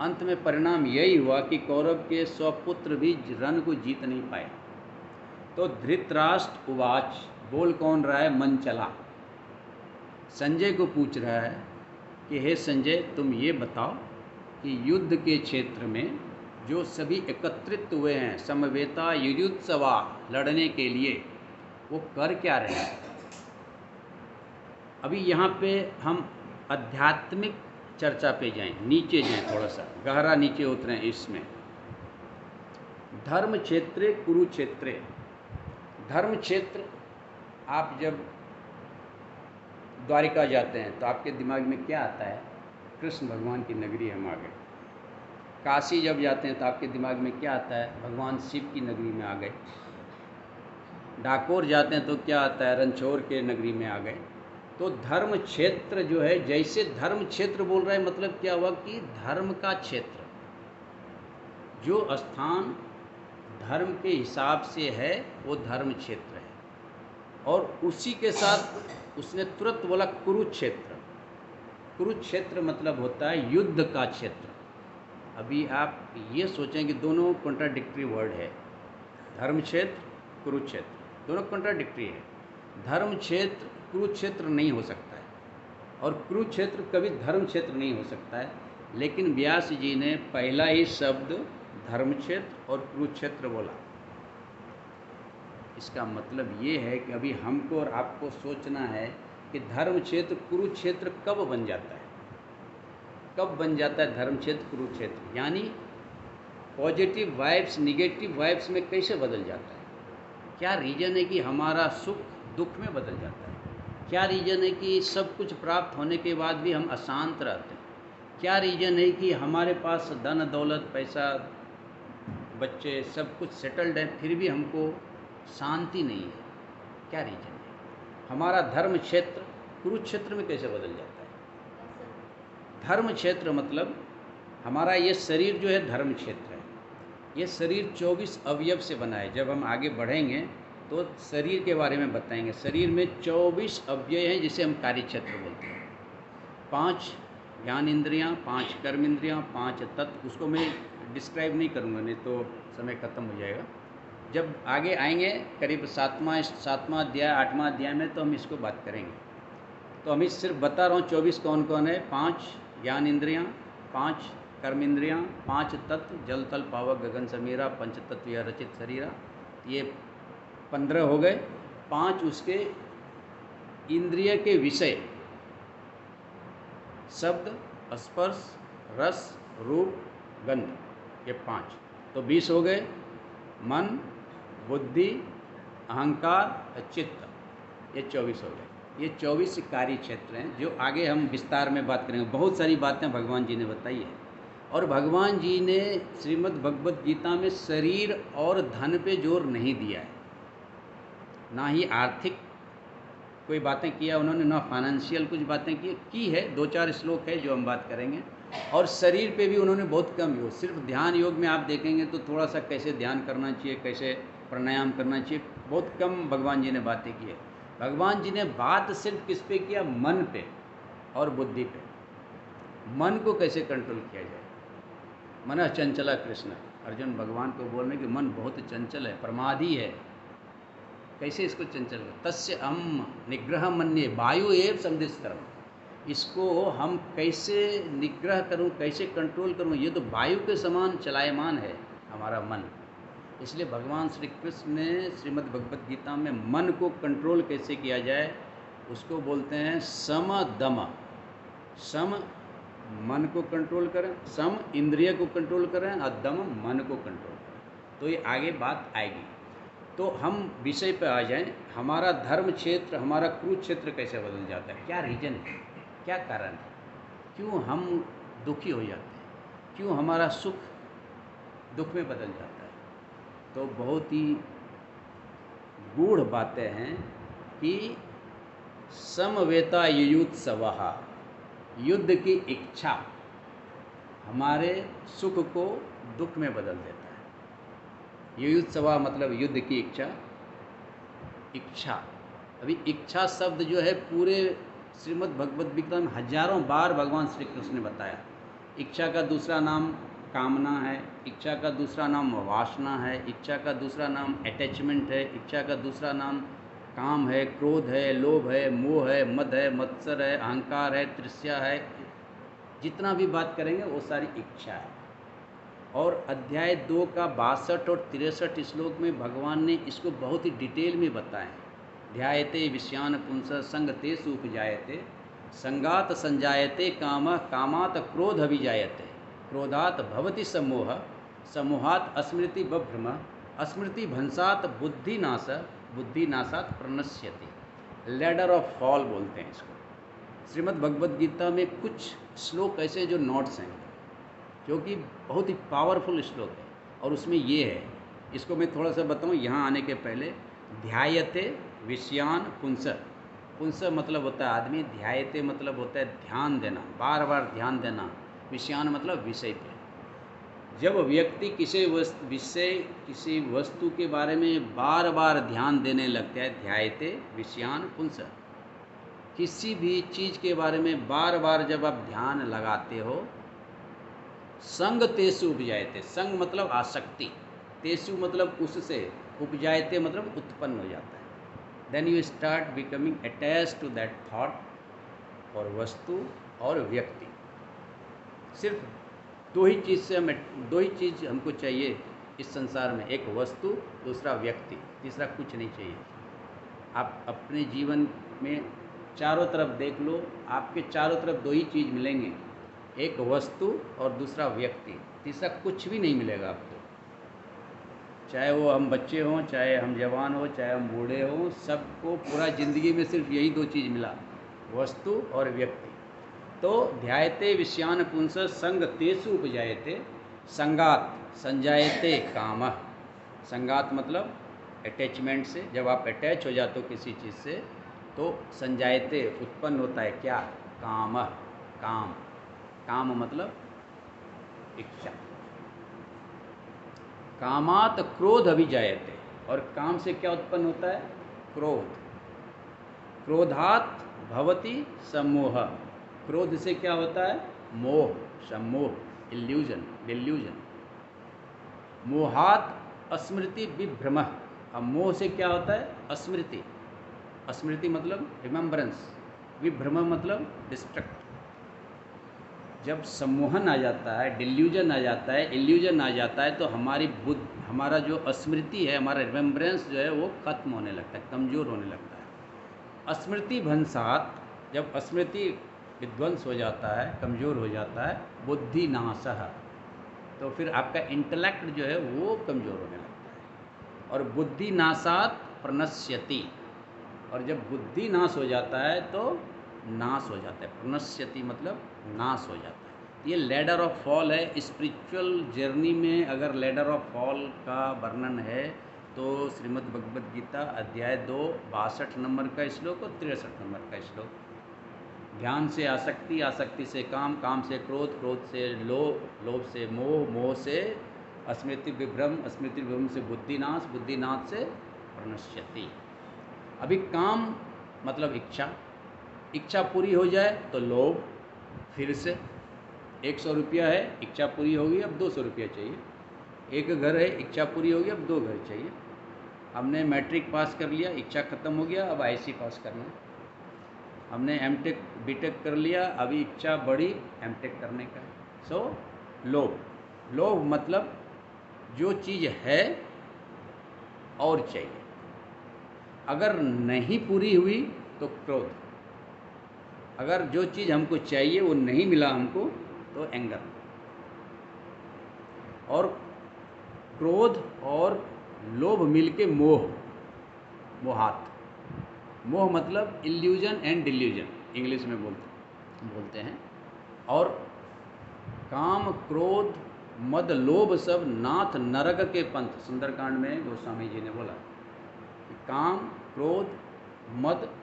अंत में परिणाम यही हुआ कि कौरव के स्वपुत्र भी रण को जीत नहीं पाए। तो धृतराष्ट्र उवाच, बोल कौन रहा है, मन चला। संजय को पूछ रहा है कि हे संजय, तुम ये बताओ कि युद्ध के क्षेत्र में जो सभी एकत्रित हुए हैं समवेता युयुत्सवा लड़ने के लिए, वो कर क्या रहे हैं। अभी यहाँ पे हम आध्यात्मिक चर्चा पे जाएं, नीचे जाएं, थोड़ा सा गहरा नीचे उतरें। इसमें धर्म क्षेत्रे कुरुक्षेत्रे, धर्म क्षेत्र, आप जब द्वारिका जाते हैं तो आपके दिमाग में क्या आता है, कृष्ण भगवान की नगरी हम आ गए। काशी जब जाते हैं तो आपके दिमाग में क्या आता है, भगवान शिव की नगरी में आ गए। डाकोर जाते हैं तो क्या आता है, रणछोड़ के नगरी में आ गए। तो धर्म क्षेत्र जो है, जैसे धर्म क्षेत्र बोल रहा है, मतलब क्या हुआ कि धर्म का क्षेत्र, जो स्थान धर्म के हिसाब से है वो धर्म क्षेत्र है। और उसी के साथ उसने तुरंत बोला कुरुक्षेत्र। कुरुक्षेत्र मतलब होता है युद्ध का क्षेत्र। अभी आप ये सोचें कि दोनों कॉन्ट्राडिक्टरी वर्ड है, धर्म क्षेत्र कुरुक्षेत्र, दोनों कॉन्ट्राडिक्टरी है। धर्म क्षेत्र कुरुक्षेत्र नहीं हो सकता है, और कुरुक्षेत्र कभी धर्म क्षेत्र नहीं हो सकता है। लेकिन व्यास जी ने पहला ही शब्द धर्म क्षेत्र और कुरुक्षेत्र बोला। इसका मतलब ये है कि अभी हमको और आपको सोचना है कि धर्म क्षेत्र कुरुक्षेत्र कब बन जाता है, कब बन जाता है धर्म क्षेत्र कुरुक्षेत्र, यानी पॉजिटिव वाइब्स निगेटिव वाइब्स में कैसे बदल जाता है। क्या रीज़न है कि हमारा सुख दुख में बदल जाता है। क्या रीज़न है कि सब कुछ प्राप्त होने के बाद भी हम अशांत रहते हैं। क्या रीज़न है कि हमारे पास धन दौलत पैसा बच्चे सब कुछ सेटल्ड है, फिर भी हमको शांति नहीं है। क्या रीज़न है। हमारा धर्म क्षेत्र कुरुक्षेत्र में कैसे बदल जाता है। धर्म क्षेत्र मतलब हमारा ये शरीर जो है धर्म क्षेत्र है। ये शरीर 24 अवयव से बना है। जब हम आगे बढ़ेंगे तो शरीर के बारे में बताएंगे। शरीर में 24 अवयव हैं जिसे हम कार्य क्षेत्र बोलते हैं। 5 ज्ञान इंद्रियाँ, 5 कर्म इंद्रियाँ, 5 तत्व। उसको मैं डिस्क्राइब नहीं करूँगा, नहीं तो समय ख़त्म हो जाएगा। जब आगे आएंगे करीब 7वां अध्याय 8वां अध्याय में तो हम इसको बात करेंगे। तो हम इस सिर्फ बता रहा हूँ 24 कौन कौन है। 5 ज्ञान इंद्रियाँ, 5 कर्म इंद्रियाँ, 5 तत्व जल थल पावक गगन समीरा, पंच तत्व या रचित शरीरा, ये 15 हो गए। 5 उसके इंद्रिय के विषय, शब्द स्पर्श रस रूप गंध, ये 5 तो 20 हो गए। मन बुद्धि अहंकार चित्त, ये 24 हो गए। ये 24 कार्य क्षेत्र हैं जो आगे हम विस्तार में बात करेंगे। बहुत सारी बातें भगवान जी ने बताई है। और भगवान जी ने श्रीमद् भगवद गीता में शरीर और धन पे जोर नहीं दिया है, ना ही आर्थिक कोई बातें किया उन्होंने, ना फाइनेंशियल कुछ बातें की है। 2-4 श्लोक है जो हम बात करेंगे। और शरीर पे भी उन्होंने बहुत कम योग, सिर्फ ध्यान योग में आप देखेंगे तो थोड़ा सा कैसे ध्यान करना चाहिए, कैसे प्राणायाम करना चाहिए, बहुत कम भगवान जी ने बातें की है। भगवान जी ने बात सिर्फ किस पे किया, मन पे और बुद्धि पे। मन को कैसे कंट्रोल किया जाए। मन चंचला कृष्ण, अर्जुन भगवान को बोल रहे कि मन बहुत चंचल है, प्रमादी है। कैसे इसको चंचल कर, तस्य अहम निग्रह मन्ये वायु एव संदिस्तरम, इसको हम कैसे निग्रह करूं, कैसे कंट्रोल करूं। ये तो वायु के समान चलायमान है हमारा मन। इसलिए भगवान श्री कृष्ण ने श्रीमद् भगवद गीता में मन को कंट्रोल कैसे किया जाए उसको बोलते हैं सम दम। सम मन को कंट्रोल करें, सम इंद्रिय को कंट्रोल करें और दम मन को कंट्रोल करें, तो ये आगे बात आएगी। तो हम विषय पे आ जाएं। हमारा धर्म क्षेत्र, हमारा कुरुक्षेत्र कैसे बदल जाता है, क्या रीजन है, क्या कारण है, क्यों हम दुखी हो जाते हैं, क्यों हमारा सुख दुख में बदल जाता है। तो बहुत ही गूढ़ बातें हैं कि समवेता युयुत्सवः, युद्ध की इच्छा हमारे सुख को दुख में बदल देता है। युयुत्सवः मतलब युद्ध की इच्छा। इच्छा, अभी इच्छा शब्द जो है पूरे श्रीमद् भगवद गीता में हजारों बार भगवान श्री कृष्ण ने बताया। इच्छा का दूसरा नाम कामना है, इच्छा का दूसरा नाम वासना है, इच्छा का दूसरा नाम अटैचमेंट है, इच्छा का दूसरा नाम काम है, क्रोध है, लोभ है, मोह है, मद है, मत्सर है, अहंकार है, तृष्या है। जितना भी बात करेंगे वो सारी इच्छा है। और अध्याय 2 का 62 और 63 श्लोक में भगवान ने इसको बहुत ही डिटेल में बताया। ध्यायते विषयान पुंस संग तेषु उपजायते, संगात संजायते काम, कामात क्रोध अभिजायते, क्रोधात भवति सम्मोह, सम्मोहात अस्मृति बभ्रम, अस्मृति भंसात बुद्धिनाश, बुद्धिनाशात प्रणश्यति। लैडर ऑफ फॉल बोलते हैं इसको। श्रीमद् भगवद गीता में कुछ श्लोक ऐसे जो नोट्स हैं, जो कि बहुत ही पावरफुल श्लोक है, और उसमें ये है, इसको मैं थोड़ा सा बताऊँ यहाँ आने के पहले। ध्यायते विषयान पुंस, पुंस मतलब होता है आदमी, ध्यायते मतलब होता है ध्यान देना, बार बार ध्यान देना, विषयान मतलब विषय पे। जब व्यक्ति किसी वस्तु के बारे में बार बार ध्यान देने लगता है, ध्यायते विषयान पुंस, किसी भी चीज़ के बारे में बार बार जब आप ध्यान लगाते हो, संग तेसु उपजायते, संग मतलब आसक्ति, तेसु मतलब उससे, उपजायते मतलब उत्पन्न हो जाता है। Then you start becoming attached to that thought और वस्तु और व्यक्ति। सिर्फ दो ही चीज़ हमको चाहिए इस संसार में, एक वस्तु, दूसरा व्यक्ति, तीसरा कुछ नहीं चाहिए। आप अपने जीवन में चारों तरफ देख लो, आपके चारों तरफ दो ही चीज़ मिलेंगे, एक वस्तु और दूसरा व्यक्ति, तीसरा कुछ भी नहीं मिलेगा आपको। चाहे वो हम बच्चे हों, चाहे हम जवान हो, चाहे हम बूढ़े हों, सबको पूरा ज़िंदगी में सिर्फ यही दो चीज़ मिला, वस्तु और व्यक्ति। तो ध्यायते विषयान पुंस संग तेसु उपजायते, संगात संजायते काम, संगात मतलब अटैचमेंट से, जब आप अटैच हो जाते हो किसी चीज़ से तो संजायते उत्पन्न होता है क्या, काम, काम, काम मतलब इच्छा। कामात क्रोध अभिजायते, और काम से क्या उत्पन्न होता है, क्रोध। क्रोधात भवति सम्मोह, क्रोध से क्या होता है, मोह, सम्मोह, इल्यूजन, डिल्यूजन। मोहात अस्मृति विभ्रम, अब मोह से क्या होता है, अस्मृति, स्मृति मतलब रिमेम्बरेंस, विभ्रम मतलब डिस्ट्रक्ट। जब सम्मोहन आ जाता है, डिल्यूजन आ जाता है, इल्यूजन आ जाता है, तो हमारी बुद्धि, हमारा जो स्मृति है, हमारा रिमेम्बरेंस जो है वो खत्म होने लगता है, कमज़ोर होने लगता है। स्मृति भंसात, जब स्मृति विध्वंस हो जाता है, कमज़ोर हो जाता है, बुद्धि नाशः, तो फिर आपका इंटेलेक्ट जो है वो कमज़ोर होने लगता है। और बुद्धि नाशात प्रणश्यति, और जब बुद्धि नाश हो जाता है तो नाश हो जाता है, प्रणश्यति मतलब नाश हो जाता है। ये लैडर ऑफ फॉल है। स्पिरिचुअल जर्नी में अगर लैडर ऑफ फॉल का वर्णन है तो श्रीमद् भगवद गीता अध्याय 2 62 नंबर का श्लोक और 63 नंबर का श्लोक। ध्यान से आसक्ति, आसक्ति से काम, काम से क्रोध, क्रोध से लोभ, लोभ से मोह, मोह से स्मृति विभ्रम, स्मृति विभ्रम से बुद्धिनाश, बुद्धिनाश से प्रणश्यति। अभी काम मतलब इच्छा, इच्छा पूरी हो जाए तो लोभ, फिर से 100 रुपया है, इच्छा पूरी होगी, अब 200 रुपया चाहिए। एक घर है, इच्छा पूरी होगी, अब 2 घर चाहिए। हमने मैट्रिक पास कर लिया, इच्छा ख़त्म हो गया, अब आईसी पास करना है। हमने एमटेक बीटेक कर लिया, अभी इच्छा बढ़ी एमटेक करने का। सो लोभ, लोभ मतलब जो चीज़ है और चाहिए, अगर नहीं पूरी हुई तो क्रोध, अगर जो चीज़ हमको चाहिए वो नहीं मिला हमको तो एंगर। और क्रोध और लोभ मिलके मोह, मोहात, मोह मतलब इल्यूजन एंड डिल्यूजन, इंग्लिश में बोलते हैं। और काम, क्रोध, मद, लोभ सब नाथ नरक के पंथ, सुंदरकांड में गोस्वामी जी ने बोला कि काम, क्रोध, मद